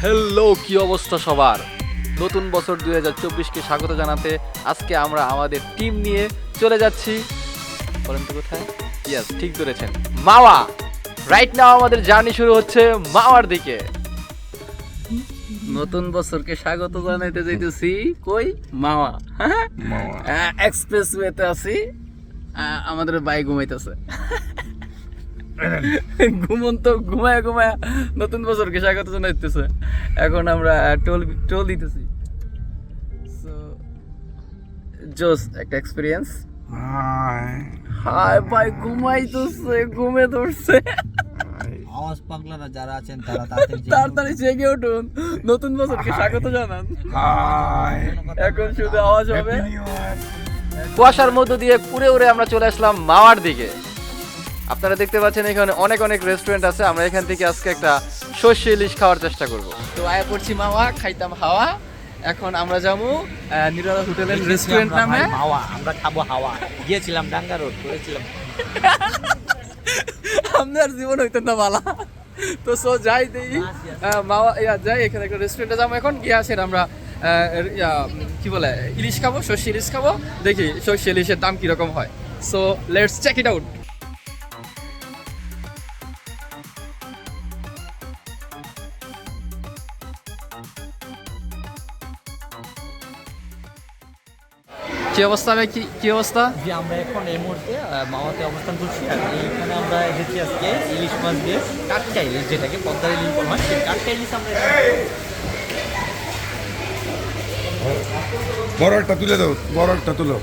Hello, কি অবস্থা সবার? নতুন বছর 2024কে স্বাগত জানাতে আজকে আমরা আমাদের টিম নিয়ে চলে যাচ্ছি। বলেন তো কোথায়? ইয়েস, ঠিক ধরেছেন, মাওয়া। রাইট নাও আমাদের জার্নি শুরু হচ্ছে মাওয়ার দিকে। নতুন বছরকে স্বাগত জানাইতে যাইতেছি কই? মাওয়া। হ্যাঁ, এক্সপ্রেসওয়েতে আছি। আমাদের বাইক ঘুমাইতেছে। ঘুমন্ত ঘুমায় ঘুমায় নতুন বছরকে স্বাগত জানাইতেছে। এখন আমরা টোল দিতেছি। সো জোস একটা এক্সপিরিয়েন্স। হাই ভাই, ঘুমাইতেছে, ঘুমে ধরছে। আওয়াজ পাগলারা যারা আছেন তারা তাড়াতাড়ি জেগে উঠুন, নতুন বছরকে স্বাগত জানান। এখন শুধু আওয়াজ হবে। কুয়াশার মধ্য দিয়ে পুরে উড়ে আমরা চলে আসলাম মাওয়ার দিকে। আপনারা দেখতে পাচ্ছেন এখানে অনেক অনেক রেস্টুরেন্ট আছে। আমরা এখান থেকে আজকে একটা সর্ষে ইলিশ খাওয়ার চেষ্টা করব। তো আয়া পড়ছি মাওয়া, খাইতাম হাওয়া। এখন আমরা যাবো নিরালা হোটেলের রেস্টুরেন্ট নামে হাওয়া, আমরা খাবো হাওয়া। গিয়েছিলাম ডাঙ্গা রোড করেছিলাম। আপনার জীবন হইতো না বালা। তো সো যাই দেই মাওয়া যাই, এখানে একটা রেস্টুরেন্টে যাবো। এখন গিয়ে আসেন আমরা কি বলে ইলিশ খাবো, সর্ষে ইলিশ খাবো। দেখি সর্ষে ইলিশের দাম কিরকম হয়। So let's check it out. কি অবস্থা ভাই, কি অবস্থা? যে আমরা এখন এই মুহূর্তে মাওয়াতে অবস্থান করছি। আর এইখানে আমরা এসেছি আজকে ইলিশ মাছ দিয়ে, কাটকা ইলিশ, যেটাকে পদ্মার ইলিশ বলা হয়, সেই কাটকা ইলিশ আমরা বড় একটা তুলে দাও, বড় একটা তুলো।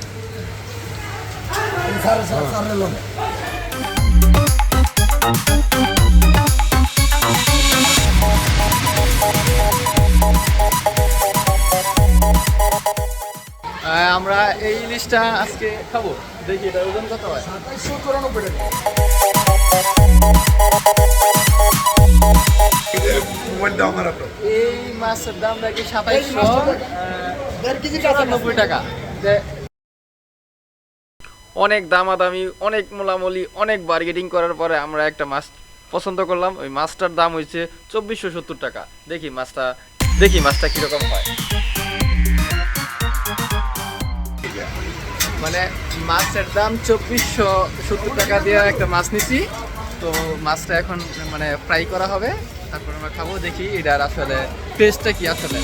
আমরা এই ইলিশটা আজকে খাবো। দেখি এটা ওজন কত হয়। 2794 টাকা। মোবাইল দাও আমার আপনার। এই মাছের দাম নাকি 2790 টাকা। অনেক দামাদামি, অনেক মোলামুলি, অনেক বার্গেটিং করার পরে আমরা একটা মাছ পছন্দ করলাম। ওই মাছটার দাম হয়েছে 2470 টাকা। দেখি মাছটা কিরকম হয়। মানে মাছের দাম 2470 টাকা দিয়ে একটা মাছ নিছি। তো মাছটা এখন মানে ফ্রাই করা হবে, তারপর আমরা খাবো। দেখি এটার আসলে টেস্টটা কি আসলে।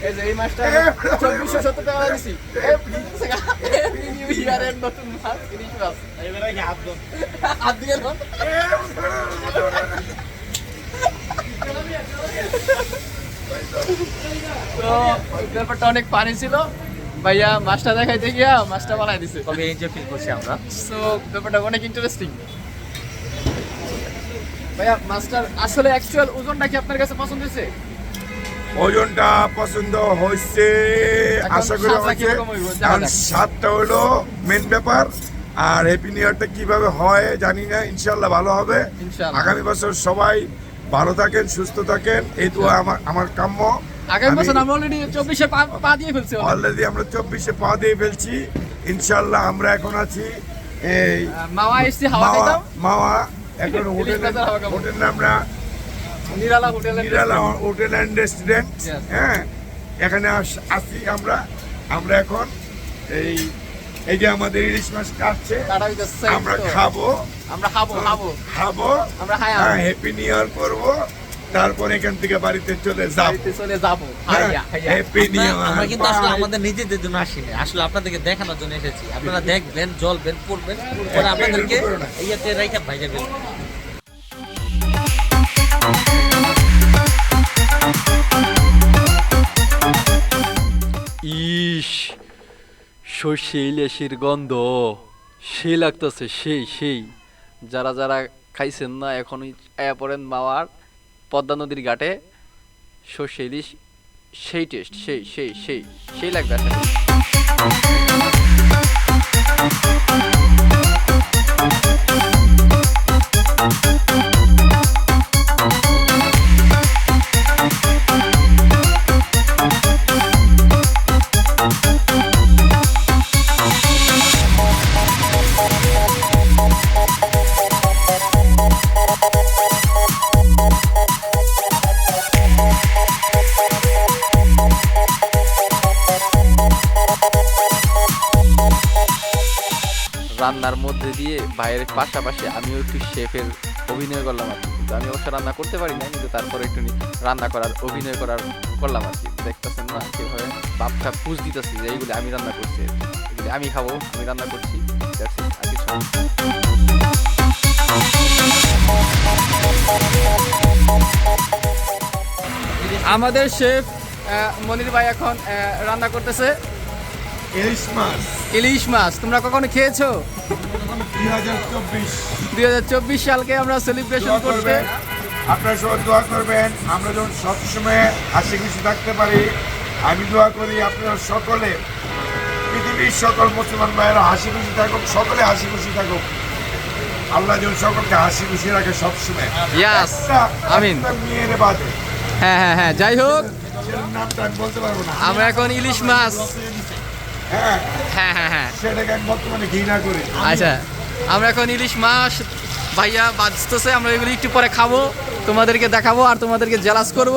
এই যে এই মাছটা 2470 টাকা দিছি। নিউ ইয়ারের নতুন মাছ, ইলিশ মাছ। হাত দিয়ে দাও। তো ব্যাপারটা অনেক পানি ছিল ভাইয়া, মাছটা দেখাইতে গিয়া মাছটা বানাই দিছে। তবে এনজয় ফিল করছি আমরা। সো ব্যাপারটা অনেক ইন্টারেস্টিং। ভাইয়া, মাছটার আসলে অ্যাকচুয়াল ওজনটা কি আপনার কাছে পছন্দ হয়েছে? ওজনটা পছন্দ হয়েছে, আশা করি হয়েছে। কারণ স্বাদটা হলো মেন ব্যাপার। আর হ্যাপি নিউ ইয়ারটা কিভাবে হয় জানি না, ইনশাল্লাহ ভালো হবে। ইনশাআল্লাহ। আগামী বছর সবাই ভালো থাকেন, সুস্থ থাকেন, এই তো আমার কাম্য। আগামী বছর আমরা অলরেডি 24-এ পা দিয়ে ফেলছি। অলরেডি আমরা 24-এ পা দিয়ে ফেলছি। ইনশাল্লাহ আমরা এখন আছি এই মাওয়া এসছি হাওয়া খাইতাম। মাওয়া। এখন হোটেল আমরা Nirala hotel hotel and restaurant. Yes. হ্যাঁ, এখানে আসি আমরা এখন এই যে আমাদের ইলিশ মাছ কাটছে, আমরা খাবো আমরা আমরা হ্যাপি নিউ ইয়ার করবো, তারপর এখান থেকে বাড়িতে চলে যাবো। হ্যাপি নিউ আমরা কিন্তু আসলে ইয়ার। আমাদের নিজেদের জন্য আসিনি, আসলে আপনাদেরকে দেখানোর জন্য এসেছি। আপনারা দেখবেন, জ্বলবেন, পড়বেন, পরে আপনাদেরকে ইয়াতে রাইখা ভাইজা ফেলবেন। ইস, সর্ষে ইলিশের গন্ধ সেই লাগতেছে, সেই যারা যারা খাইছেন না এখনই আয়া পড়েন মাওয়ার পদ্মা নদীর ঘাটে। সর্ষে ইলিশ সেই টেস্ট, সেই লাগবে আসলে। রান্নার মধ্যে দিয়ে ভাইয়ের পাশাপাশি আমিও একটু শেফের অভিনয় করলাম আর কি। কিন্তু আমি অবশ্য রান্না করতে পারি না, কিন্তু তারপরে একটু রান্না করার অভিনয় করলাম আর কি। দেখতেছেন না কীভাবে বাপটা পুষ দিতেছি যে এইগুলি আমি রান্না করছি, এগুলি আমি খাবো, আমি রান্না করছি। That's it, আর কিছু না। আমাদের শেফ মনির ভাই এখন রান্না করতেছে ইলিশ মাছ ইলিশ মাছ। তোমরা কখনো খেয়েছো? 2024 2024 সালকে আমরা সেলিব্রেশন করতে, আপনারা সবাই দোয়া করবেন আমরা যেন সবসময় হাসি খুশি থাকতে পারি। আমি দোয়া করি আপনারা সকলে, পৃথিবীর সকল মুসলমান ভাইয়েরা হাসি খুশি থাকুক, সকলে হাসি খুশি থাকুক। আল্লাহ যেন সকলকে হাসি খুশি রাখে সবসময়। ইয়াস, আমিন। মেয়ের বাদে, হ্যাঁ হ্যাঁ হ্যাঁ, যাই হোক সেটার নামটা আমি বলতে পারবো না। আমরা এখন ইলিশ মাছ, হ্যাঁ হ্যাঁ হ্যাঁ হ্যাঁ, সেটাকে আমি বর্তমানে ঘৃণা করি। আচ্ছা আমরা এখন ইলিশ মাছ ভাইয়া বাজতেছে, আমরা এগুলি একটু পরে খাবো, তোমাদেরকে দেখাবো আর তোমাদেরকে জেলাস করব।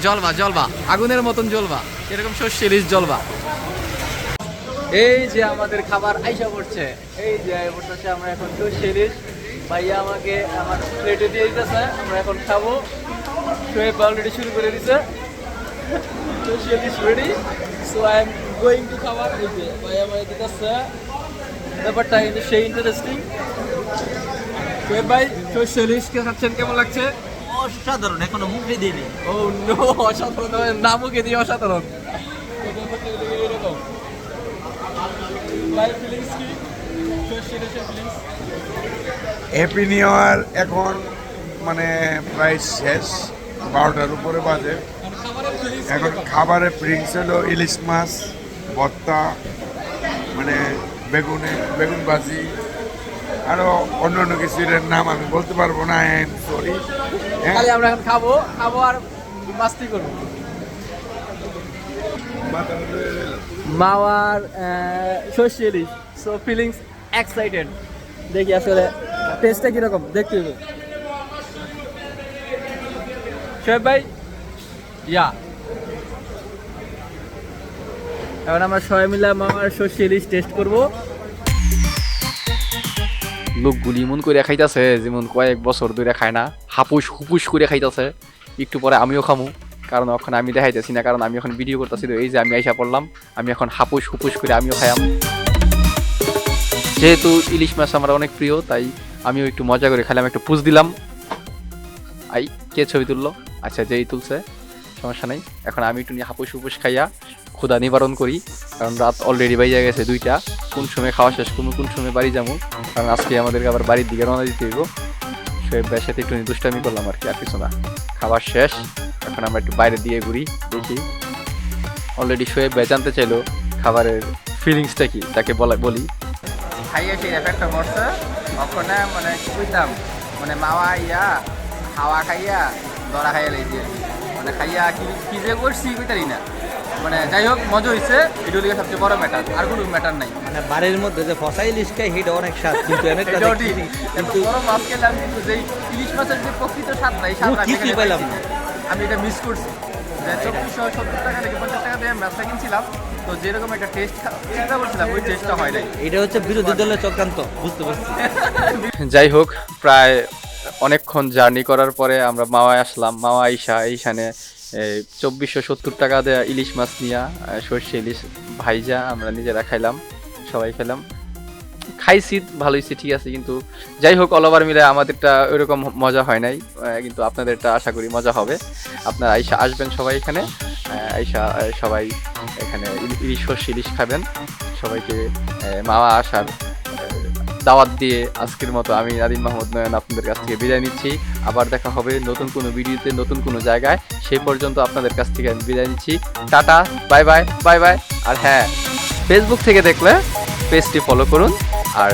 জলবা জলবা, আগুনের মতন জ্বলবা, এরকম শস্য ইলিশ জলবা। এই যে আমাদের খাবার আইসা পড়ছে, এই যে পড়তেছে, আমরা এখন শস্য ইলিশ ভাইয়া আমাকে আমার প্লেটে দিয়ে দিতেছে, আমরা এখন খাবো। শোয়েব অলরেডি শুরু করে দিছে, শস্য ইলিশ ready, so I am going to খাবার। এই যে ভাইয়া আমাকে দিতেছে, ব্যাপারটা কিন্তু সেই ইন্টারেস্টিং। শোয়েব ভাই শস্য ইলিশ খাচ্ছেন, কেমন লাগছে? অসাধারণ, এখনো মুখে দিইনি। ও নো, অসাধারণ, নামুকে দিয়ে অসাধারণ। হ্যাপি নিউ ইয়ার এখন মানে প্রায় শেষ, 12টার উপরে বাজে। এখন খাবারের ফিলিংস হলো ইলিশ মাছ ভর্তা, মানে বেগুন ভাজি, আরও অন্য অন্য কিছুর নাম আমি বলতে পারবো না, সরি। খালি আমরা এখন খাবো আর মাস্তি করবো। মাওয়ার শস্য ইলিশ, সো ফিলিংস এক্সাইটেড। দেখি আসলে টেস্টটা কিরকম, দেখতে হবে। শোয়েব ভাই, ইয়া এখন আমরা সবাই মিলে মাওয়ার শস্য ইলিশ টেস্ট করবো। লোকগুলি এমন করে খাইতেছে যেমন কয়েক বছর ধরে খায় না, হাপুস হুপুস করে খাইতেছে। একটু পরে আমিও খামু, কারণ এখন আমি দেখাইতেছি না, কারণ আমি এখন ভিডিও করতেছি। তো এই যে আমি আইসা পড়লাম, আমি এখন হাপুস হুপুস করে আমিও খাইলাম। যেহেতু ইলিশ মাছ আমার অনেক প্রিয়, তাই আমিও একটু মজা করে খাইলাম, একটু পুষ দিলাম। আই কে ছবি তুললো? আচ্ছা, যেই তুলছে, সমস্যা নেই। এখন আমি একটু নিয়ে হাপুস হুপুস খাইয়া ক্ষুধা নিবারণ করি, কারণ রাত অলরেডি বাইজা গেছে 2টা। কোন সময় খাওয়া শেষ করবো, কোন সময় বাড়ি যাবো, কারণ আজকে আমাদেরকে আবার বাড়ির দিকে রওনা দিতে হইব। শোয়েব ভাইয়ের সাথে একটু দুষ্টামি করলাম আর কি, আর কিছু না। খাবার শেষ, এখন আমরা একটু বাইরে দিয়ে ঘুরি, দেখি। অলরেডি শোয়েব ভাই জানতে চাইলো খাবারের ফিলিংসটা কি, তাকে বলি। খাইয়ে সেই এফেক্টটা করছে, ওখানে মানে কি বুঝতাম, মানে মাওয়া ইয়া হাওয়া খাইয়া ধরা খাইয়া লেগেছে, মানে খাইয়া কি যে করছি বুঝতারি না। মানে যাই হোক, মজা হয়েছে, এটা হলো সবচেয়ে বড় ম্যাটার, আর কোনো ম্যাটার নাই। মানে বাড়ির মধ্যে যে ফসা ইলিশ খাই সেটা অনেক স্বাদ, কিন্তু কিন্তু বড় মাছ খেলাম, কিন্তু যেই ইলিশ মাছের যে প্রকৃত স্বাদটা, এই স্বাদটা পেলাম না। আমি এটা মিস করছি। 2470 টাকা থেকে 50 টাকা দিয়ে মাছটা কিনছিলাম, তো যেরকম একটা টেস্ট চিন্তা করছিলাম, ওই টেস্টটা হয় নাই। এটা হচ্ছে বিরোধী দলের চক্রান্ত, বুঝতে পারছি। যাই হোক, প্রায় অনেকক্ষণ জার্নি করার পরে আমরা মাওয়ায় আসলাম। মাওয়া এইখানে 2470 টাকা দেয়া ইলিশ মাছ নিয়ে, সর্ষে ইলিশ ভাইজা আমরা নিজেরা খাইলাম, সবাই খেলাম, খাইছি, ভালো হয়েছে, ঠিক আছে। কিন্তু যাই হোক, অল ওভার মিলে আমাদেরটা ওইরকম মজা হয় নাই, কিন্তু আপনাদেরটা আশা করি মজা হবে। আপনারা আইসা আসবেন সবাই এখানে, আইসা সবাই এখানে সর্ষে ইলিশ খাবেন। সবাইকে মাওয়া আসার দাওয়াত দিয়ে আজকের মতো আমি নাদিম মাহমুদ নয়ন আপনাদের কাছ থেকে বিদায় নিচ্ছি। আবার দেখা হবে নতুন কোনো ভিডিওতে, নতুন কোনো জায়গায়। সেই পর্যন্ত আপনাদের কাছ থেকে আমি বিদায় নিচ্ছি। টাটা, বাই বাই, বাই বাই। আর হ্যাঁ, ফেসবুক থেকে দেখলে পেজটি ফলো করুন, আর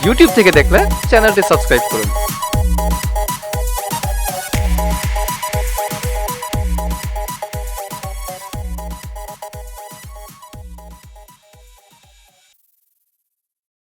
ইউটিউব থেকে দেখলে চ্যানেলটি সাবস্ক্রাইব করুন।